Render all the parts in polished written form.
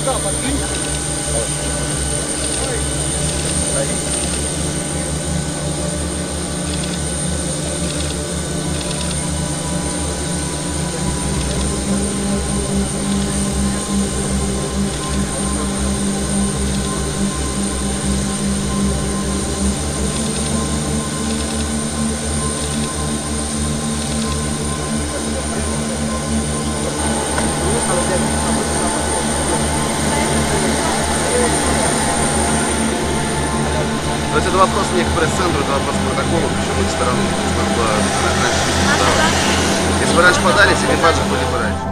То есть это вопрос не к пресс-центру, это вопрос к протоколу, причем их стороны. Чтобы было раньше не подавать. Если вы раньше подали, себе баджет были бы раньше.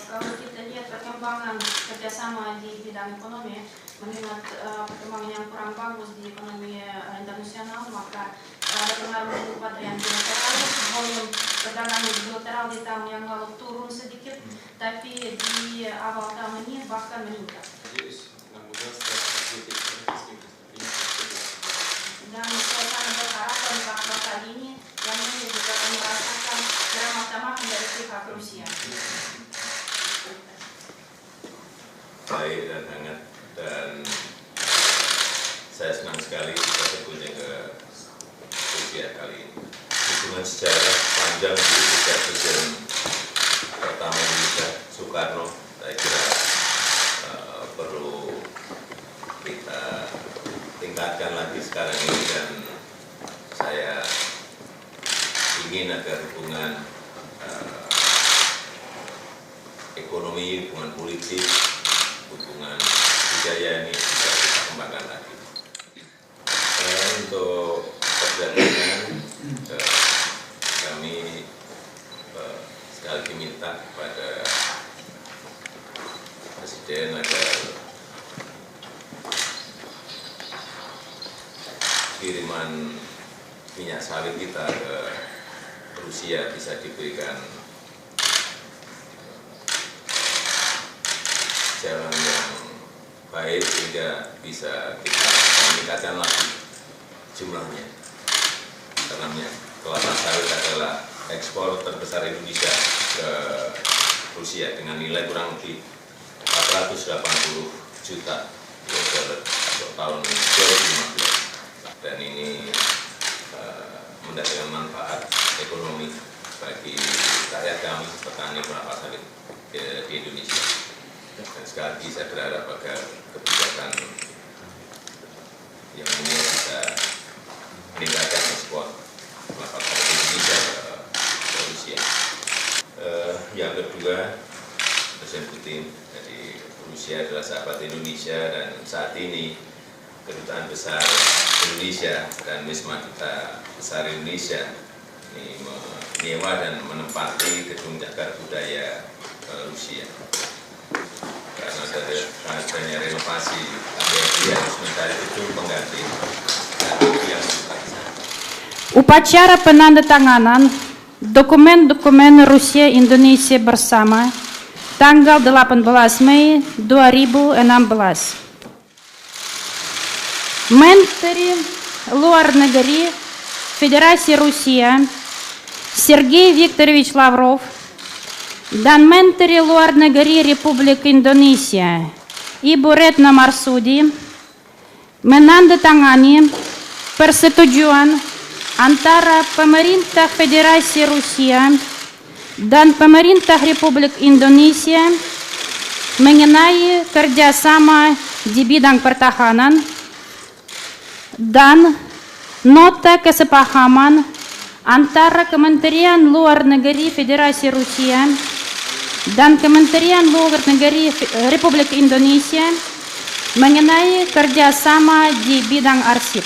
Kalau kita lihat perkembangan kerjasama di bidang ekonomi, mengingat perkembangan yang kurang bagus di ekonomi internasional, maka ada pengaruh pada yang bilateral. Volume perdagangan bilateral di tahun yang lalu turun sedikit, tapi di awal tahun ini bahkan meningkat. Dan saya sangat berharap bahwa kali ini yang ini juga akan merasakan keramah-tamahan dari pihak Rusia. Baik dan hangat, dan saya senang sekali bisa berkunjung ke Rusia kali ini. Hubungan sejarah panjang dulu sejak Presiden pertama Indonesia Soekarno, saya kira perlu kita tingkatkan lagi sekarang ini, dan saya ingin agar hubungan ekonomi, hubungan politik, hubungan budaya ini bisa kita kembangkan lagi. Untuk perdagangan, kami sekali lagi minta kepada Presiden agar kiriman minyak sawit kita ke Rusia bisa diberikan jalan yang baik sehingga bisa kita meningkatkan lagi jumlahnya. Karena minyak kelapa sawit adalah ekspor terbesar Indonesia ke Rusia dengan nilai kurang lebih 480 juta US dollar untuk tahun 2015, dan ini mendatangkan manfaat ekonomi bagi rakyat kami petani kelapa sawit di Indonesia. Dan sekali lagi saya berharap agar kebijakan yang ini bisa meningkatkan ekspor kelapa sawit Indonesia ke Rusia. Yang kedua, Presiden Putin dari Rusia adalah sahabat Indonesia, dan saat ini Kedutaan Besar Indonesia dan Wisma Duta Besar Indonesia ini menyewa dan menempati gedung cagar budaya Rusia. Karena adanya renovasi, dia harus mencari gedung pengganti yang Upacara penandatanganan dokumen-dokumen Rusia Indonesia bersama tanggal 18 Mei 2016. Menteri Luar Negeri Federasi Rusia Sergei Viktorovich Lavrov dan Menteri Luar Negeri Republik Indonesia Ibu Retno Marsudi menandatangani persetujuan antara pemerintah Federasi Rusia dan pemerintah Republik Indonesia mengenai kerjasama di bidang pertahanan dan nota kesepahaman antara Kementerian Luar Negeri Federasi Rusia dan Kementerian Luar Negeri Republik Indonesia mengenai kerjasama di bidang arsip.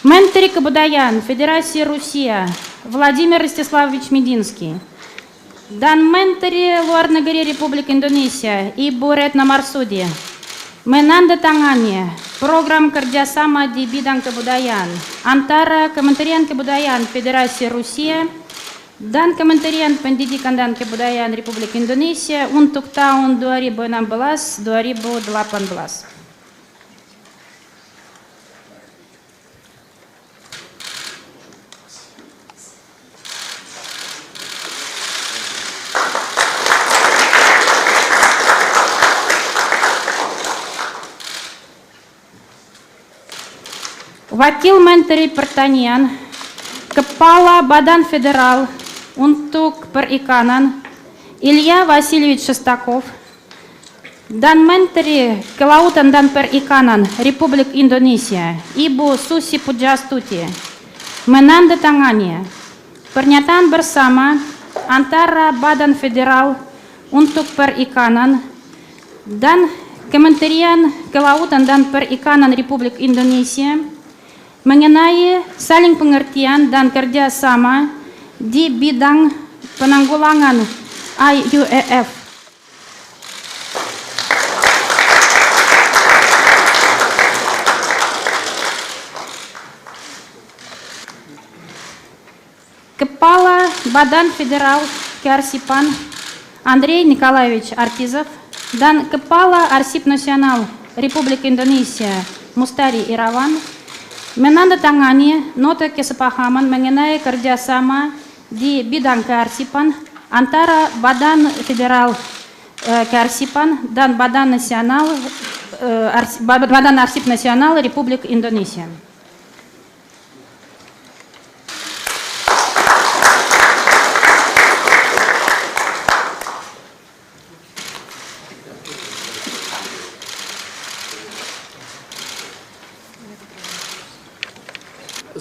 Menteri Kebudayaan Federasi Rusia Vladimir Rostislavovich Medinsky dan Menteri Luar Negeri Republik Indonesia Ibu Retno Marsudi menandatangani program kerjasama di bidang kebudayaan antara Kementerian Kebudayaan Federasi Rusia dan Kementerian Pendidikan dan Kebudayaan Republik Indonesia untuk tahun 2016-2018. Wakil Menteri Pertanian, Kepala Badan Federal untuk Perikanan Ilya Vasilyevich Shestakov, dan Menteri Kelautan dan Perikanan Republik Indonesia Ibu Susi Pujastuti menandatangani pernyataan bersama antara Badan Federal untuk Perikanan dan Kementerian Kelautan dan Perikanan Republik Indonesia mengenai saling pengertian dan kerjasama di bidang penanggulangan IUEF. Kepala Badan Federal Kearsipan Andrei Nikolaevich Artizov dan Kepala Arsip Nasional Republik Indonesia Mustari Irawan menandatangani nota kesepahaman mengenai kerjasama di bidang kearsipan antara Badan Federal Kearsipan dan Badan Arsip Nasional Republik Indonesia.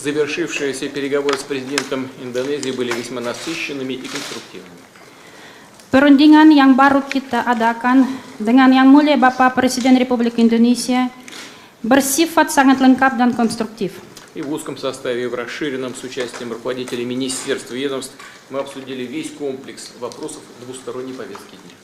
Завершившиеся переговоры с президентом Индонезии были весьма насыщенными и конструктивными. Perundingan yang baru kita adakan dengan Yang Mulia Bapak Presiden Republik Indonesia bersifat sangat lengkap dan konstruktif. И в узком составе, и в расширенном с участием руководителей министерств и ведомств мы обсудили весь комплекс вопросов двусторонней повестки дня.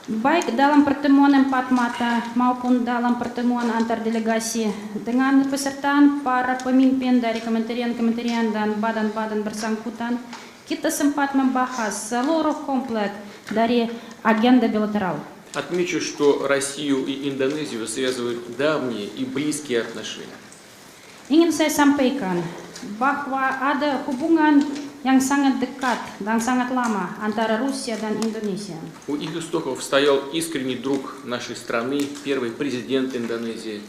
Baik dalam pertemuan empat mata maupun dalam pertemuan antar delegasi dengan pesertaan para pemimpin dari kementerian-kementerian dan badan-badan bersangkutan, kita sempat membahas seluruh komplet dari agenda bilateral. Отмечу, что Россию и Индонезию связывают давние и близкие отношения. Ingin saya sampaikan bahwa ada hubungan yang sangat dekat dan sangat lama antara Rusia dan Indonesia. У их истоков стоял искренний друг нашей страны, первый президент Индонезии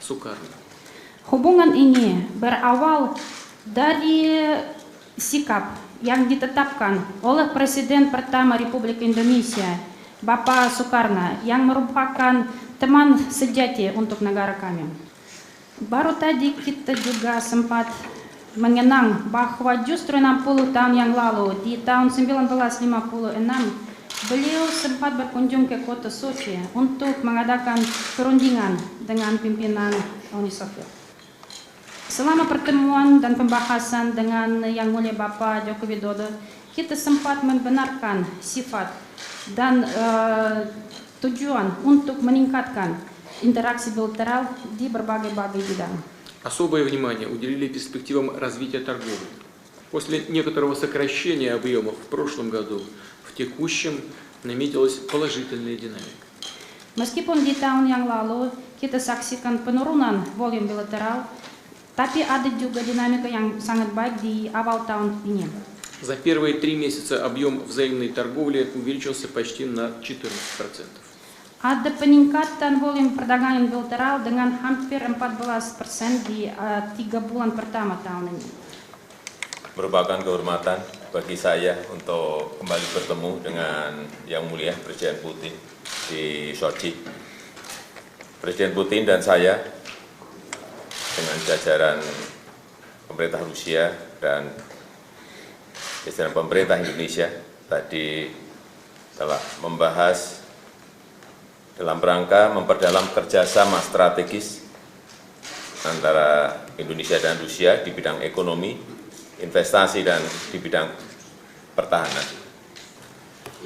Сукарно. Hubungan ini berawal dari sikap yang ditetapkan oleh Presiden pertama Republik Indonesia, Bapak Soekarno, yang merupakan teman sejati untuk negara kami. Baru tadi kita juga sempat mengenang bahwa justru 60 tahun yang lalu, di tahun 1956, beliau sempat berkunjung ke kota Sochi untuk mengadakan perundingan dengan pimpinan Uni Soviet. Selama pertemuan dan pembahasan dengan Yang Mulia Bapak Joko Widodo, kita sempat membenarkan sifat dan tujuan untuk meningkatkan interaksi bilateral di berbagai bidang. Особое внимание уделили перспективам развития торговли. После некоторого сокращения объемов в прошлом году, в текущем наметилась положительная динамика. Meskipun di tahun yang lalu kita saksikan penurunan volume bilateral, tapi ada juga dinamika yang sangat baik di awal tahun ini. За первые 3 месяца объем взаимной торговли увеличился почти на 14%. ada peningkatan volume perdagangan bilateral dengan hampir 14% di 3 bulan pertama tahun ini. Merupakan kehormatan bagi saya untuk kembali bertemu dengan Yang Mulia Presiden Putin di Sochi. Presiden Putin dan saya dengan jajaran pemerintah Rusia dan jajaran pemerintah Indonesia tadi telah membahas dalam rangka memperdalam kerjasama strategis antara Indonesia dan Rusia di bidang ekonomi, investasi, dan di bidang pertahanan.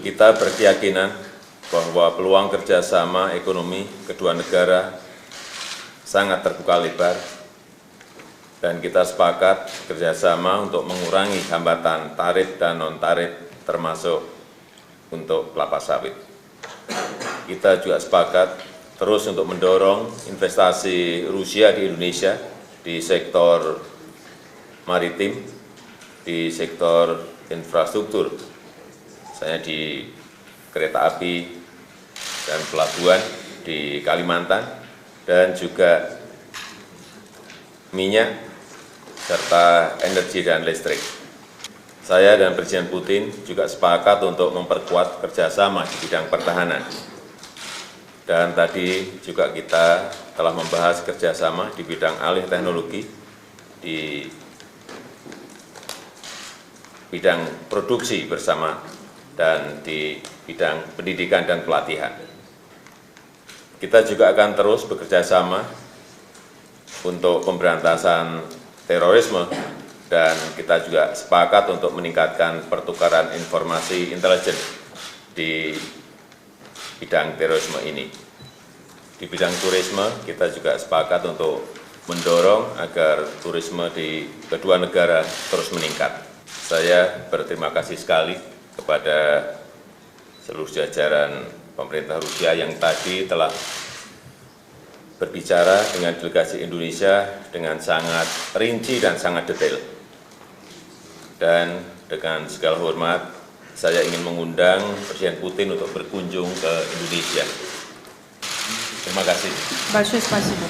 Kita berkeyakinan bahwa peluang kerjasama ekonomi kedua negara sangat terbuka lebar, dan kita sepakat kerjasama untuk mengurangi hambatan tarif dan non-tarif termasuk untuk kelapa sawit. Kita juga sepakat terus untuk mendorong investasi Rusia di Indonesia di sektor maritim, di sektor infrastruktur, misalnya di kereta api dan pelabuhan di Kalimantan, dan juga minyak, serta energi dan listrik. Saya dan Presiden Putin juga sepakat untuk memperkuat kerjasama di bidang pertahanan. Dan tadi juga kita telah membahas kerjasama di bidang alih teknologi, di bidang produksi bersama, dan di bidang pendidikan dan pelatihan. Kita juga akan terus bekerja sama untuk pemberantasan terorisme, dan kita juga sepakat untuk meningkatkan pertukaran informasi intelijen di bidang terorisme ini. Di bidang turisme, kita juga sepakat untuk mendorong agar turisme di kedua negara terus meningkat. Saya berterima kasih sekali kepada seluruh jajaran pemerintah Rusia yang tadi telah berbicara dengan delegasi Indonesia dengan sangat rinci dan sangat detail. Dan dengan segala hormat, saya ingin mengundang Presiden Putin untuk berkunjung ke Indonesia. Terima kasih. Большое спасибо.